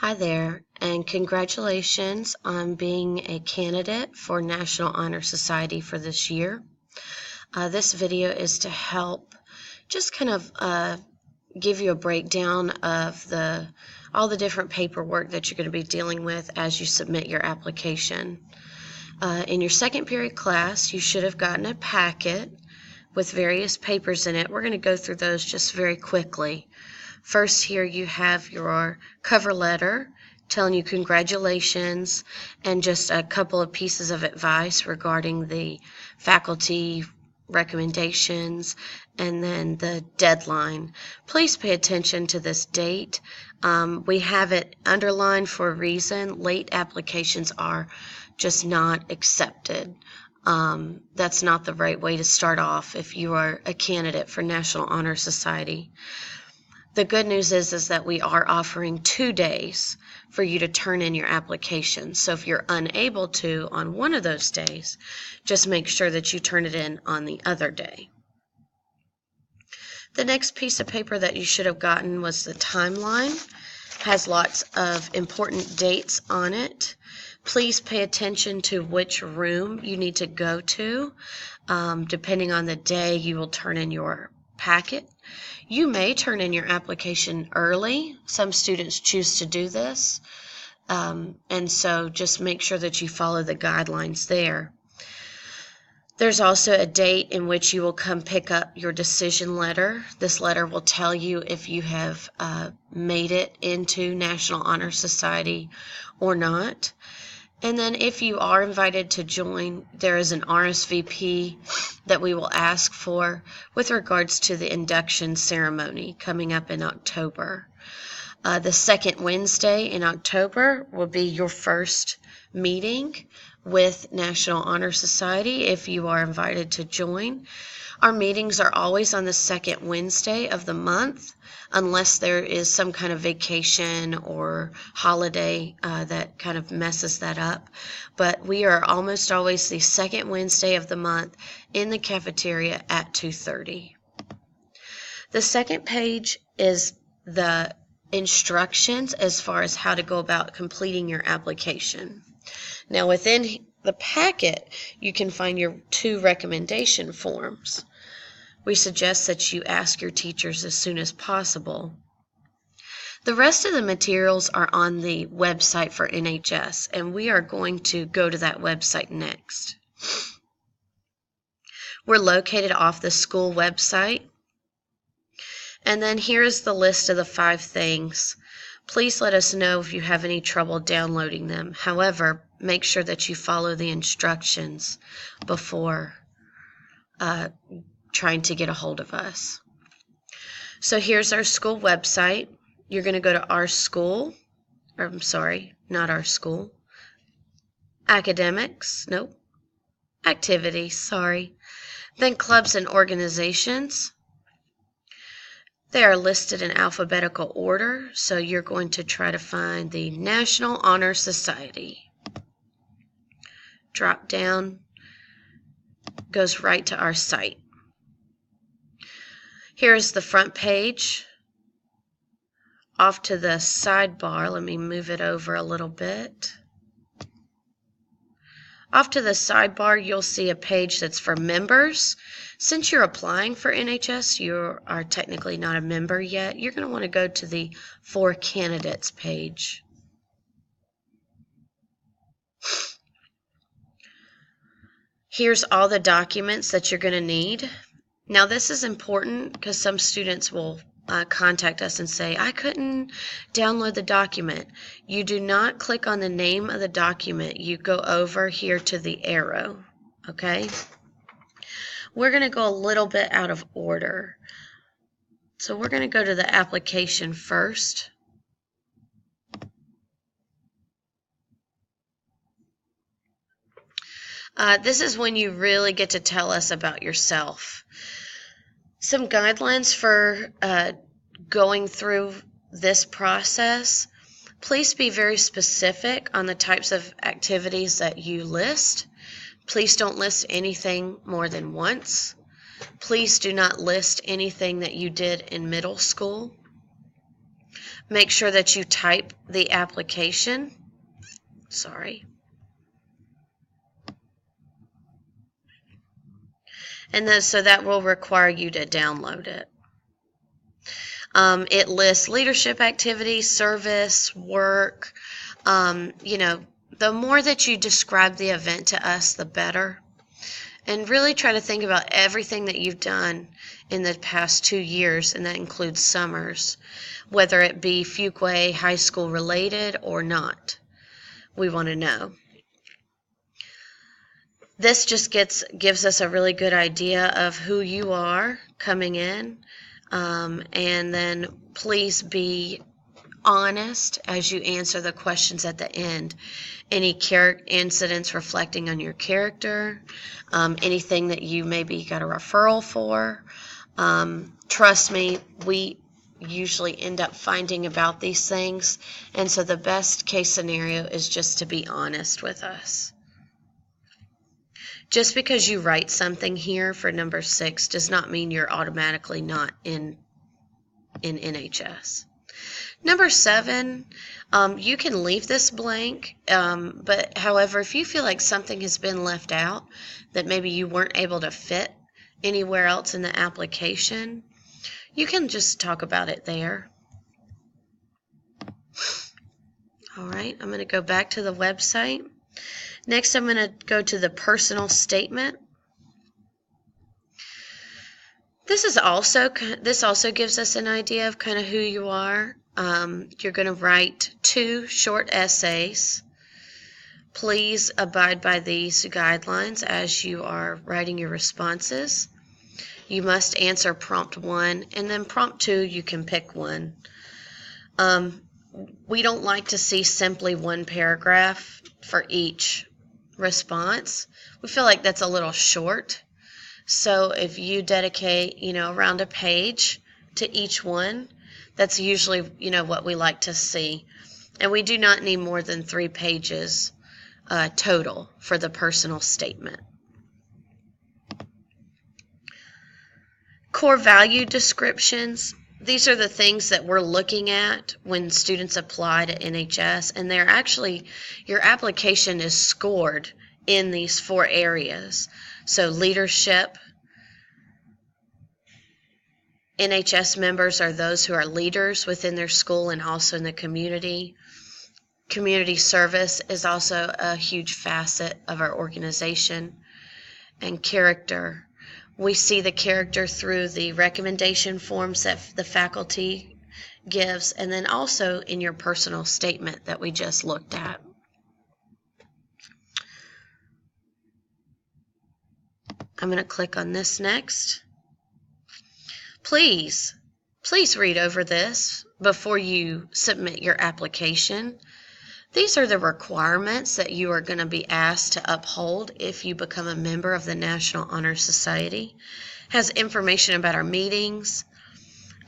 Hi there, and congratulations on being a candidate for National Honor Society for this year. This video is to help just kind of give you a breakdown of all the different paperwork that you're going to be dealing with as you submit your application. In your second period class, you should have gotten a packet with various papers in it. We're going to go through those just very quickly. First, here you have your cover letter telling you congratulations and just a couple of pieces of advice regarding the faculty recommendations and then the deadline. Please pay attention to this date. We have it underlined for a reason. Late applications are just not accepted. That's not the right way to start off if you are a candidate for National Honor Society. The good news is that we are offering 2 days for you to turn in your application. So if you're unable to on one of those days, just make sure that you turn it in on the other day. The next piece of paper that you should have gotten was the timeline. It has lots of important dates on it. Please pay attention to which room you need to go to. Depending on the day, you will turn in your packet. You may turn in your application early. Some students choose to do this. And so just make sure that you follow the guidelines there. There's also a date in which you will come pick up your decision letter. This letter will tell you if you have made it into National Honor Society or not. And then if you are invited to join, there is an RSVP that we will ask for with regards to the induction ceremony coming up in October. The second Wednesday in October will be your first meeting with National Honor Society if you are invited to join. Our meetings are always on the second Wednesday of the month, unless there is some kind of vacation or holiday that kind of messes that up. But we are almost always the second Wednesday of the month in the cafeteria at 2:30. The second page is the instructions as far as how to go about completing your application. Now within the packet, you can find your 2 recommendation forms. We suggest that you ask your teachers as soon as possible. The rest of the materials are on the website for NHS, and we are going to go to that website next. We're located off the school website. And then here's the list of the 5 things. Please let us know if you have any trouble downloading them. However, make sure that you follow the instructions before trying to get a hold of us. So here's our school website. You're going to go to our school, or I'm sorry, not our school. Academics, nope. Activities, sorry. Then clubs and organizations. They are listed in alphabetical order, so you're going to try to find the National Honor Society. Drop down, goes right to our site. Here's the front page. Off to the sidebar, let me move it over a little bit. Off to the sidebar, you'll see a page that's for members. Since you're applying for NHS, you are technically not a member yet. You're going to want to go to the For Candidates page. Here's all the documents that you're going to need. Now this is important because some students will contact us and say, I couldn't download the document. You do not click on the name of the document. You go over here to the arrow, okay? We're going to go a little bit out of order. So we're going to go to the application first. This is when you really get to tell us about yourself. Some guidelines for going through this process. Please be very specific on the types of activities that you list. Please don't list anything more than once. Please do not list anything that you did in middle school. Make sure that you type the application. Sorry. And then, so that will require you to download it. It lists leadership activities, service, work. The more that you describe the event to us, the better. And really try to think about everything that you've done in the past 2 years, and that includes summers, whether it be Fuquay High School related or not. We want to know. This just gives us a really good idea of who you are coming in, and then please be honest as you answer the questions at the end. Any incidents reflecting on your character, anything that you maybe got a referral for. Trust me, we usually end up finding about these things, and so the best case scenario is just to be honest with us. Just because you write something here for number 6 does not mean you're automatically not in NHS. Number 7, you can leave this blank, but however, if you feel like something has been left out that maybe you weren't able to fit anywhere else in the application, you can just talk about it there. All right, I'm going to go back to the website. Next, I'm going to go to the personal statement. This also gives us an idea of kind of who you are. You're going to write 2 short essays. Please abide by these guidelines as you are writing your responses. You must answer prompt 1, and then prompt 2, you can pick one. We don't like to see simply one paragraph for each response. We feel like that's a little short. So if you dedicate, around a page to each one, that's usually, what we like to see. And we do not need more than 3 pages total for the personal statement. Core value descriptions. These are the things that we're looking at when students apply to NHS, and they're actually, your application is scored in these 4 areas. So leadership. NHS members are those who are leaders within their school and also in the community. Community service is also a huge facet of our organization. And character. We see the character through the recommendation forms that the faculty gives, and then also in your personal statement that we just looked at. I'm going to click on this next. Please read over this before you submit your application. These are the requirements that you are going to be asked to uphold if you become a member of the National Honor Society. It has information about our meetings,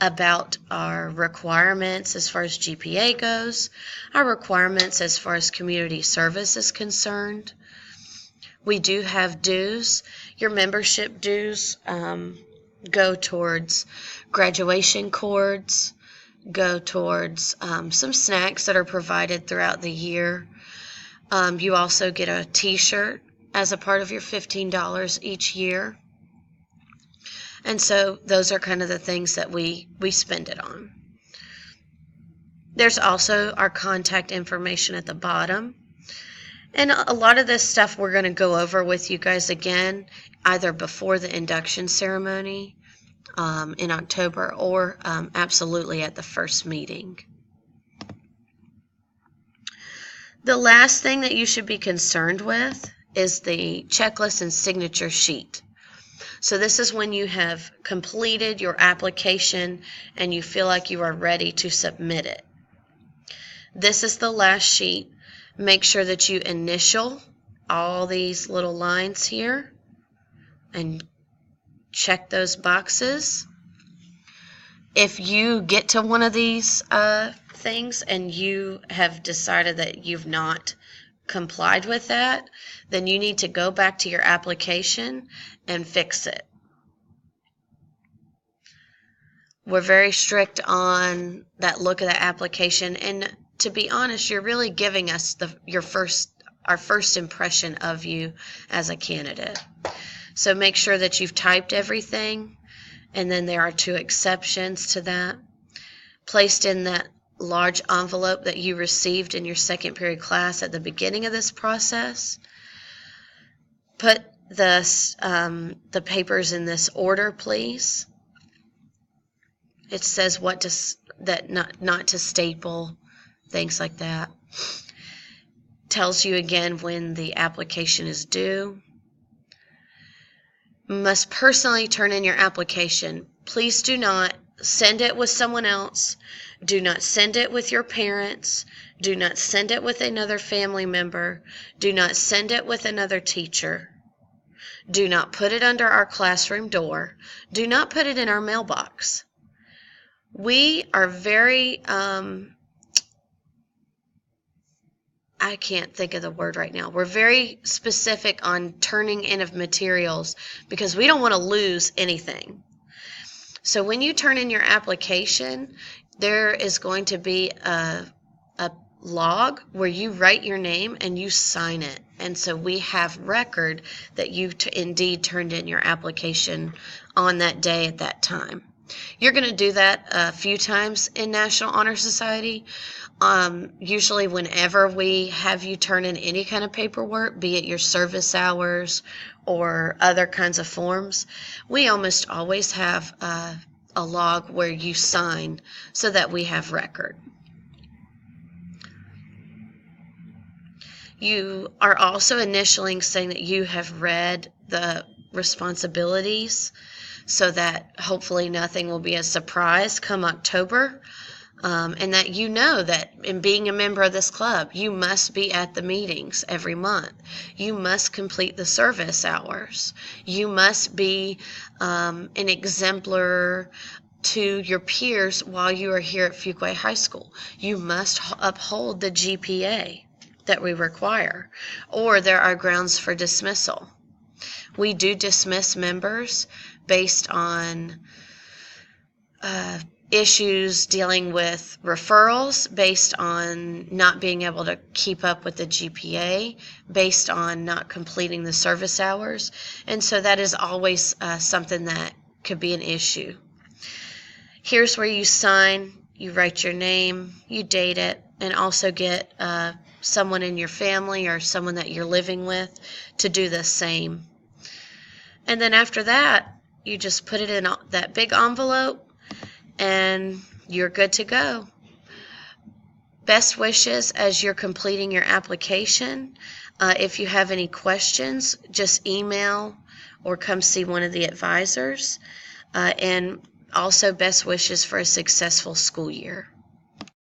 about our requirements as far as GPA goes, our requirements as far as community service is concerned. We do have dues. Your membership dues go towards graduation cords, go towards some snacks that are provided throughout the year. You also get a t-shirt as a part of your $15 each year. And so those are kind of the things that we spend it on. There's also our contact information at the bottom. And a lot of this stuff we're going to go over with you guys again, either before the induction ceremony in October or absolutely at the first meeting. The last thing that you should be concerned with is the checklist and signature sheet. So this is when you have completed your application and you feel like you are ready to submit it. This is the last sheet. Make sure that you initial all these little lines here and check those boxes. If you get to one of these things and you have decided that you've not complied with that, then you need to go back to your application and fix it. We're very strict on that look of the application, and to be honest, you're really giving us our first impression of you as a candidate. So make sure that you've typed everything, and then there are 2 exceptions to that. Placed in that large envelope that you received in your second period class at the beginning of this process. Put the papers in this order, please. It says not to staple, things like that. Tells you again when the application is due. Must personally turn in your application. Please do not send it with someone else. Do not send it with your parents. Do not send it with another family member. Do not send it with another teacher. Do not put it under our classroom door. Do not put it in our mailbox. We are very, I can't think of the word right now. We're very specific on turning in of materials because we don't want to lose anything. So when you turn in your application, there is going to be a log where you write your name and you sign it. And so we have record that you indeed turned in your application on that day at that time. You're going to do that a few times in National Honor Society. Usually whenever we have you turn in any kind of paperwork, be it your service hours or other kinds of forms, we almost always have a log where you sign so that we have record. You are also initialing saying that you have read the responsibilities so that hopefully nothing will be a surprise come October. And that you know that in being a member of this club, you must be at the meetings every month. You must complete the service hours. You must be an exemplar to your peers while you are here at Fuquay High School. You must uphold the GPA that we require, or there are grounds for dismissal. We do dismiss members based on issues dealing with referrals, based on not being able to keep up with the GPA, based on not completing the service hours. And so that is always something that could be an issue. Here's where you sign, you write your name, you date it, and also get someone in your family or someone that you're living with to do the same. And then after that, you just put it in that big envelope and you're good to go. Best wishes as you're completing your application. If you have any questions, just email or come see one of the advisors. And also best wishes for a successful school year.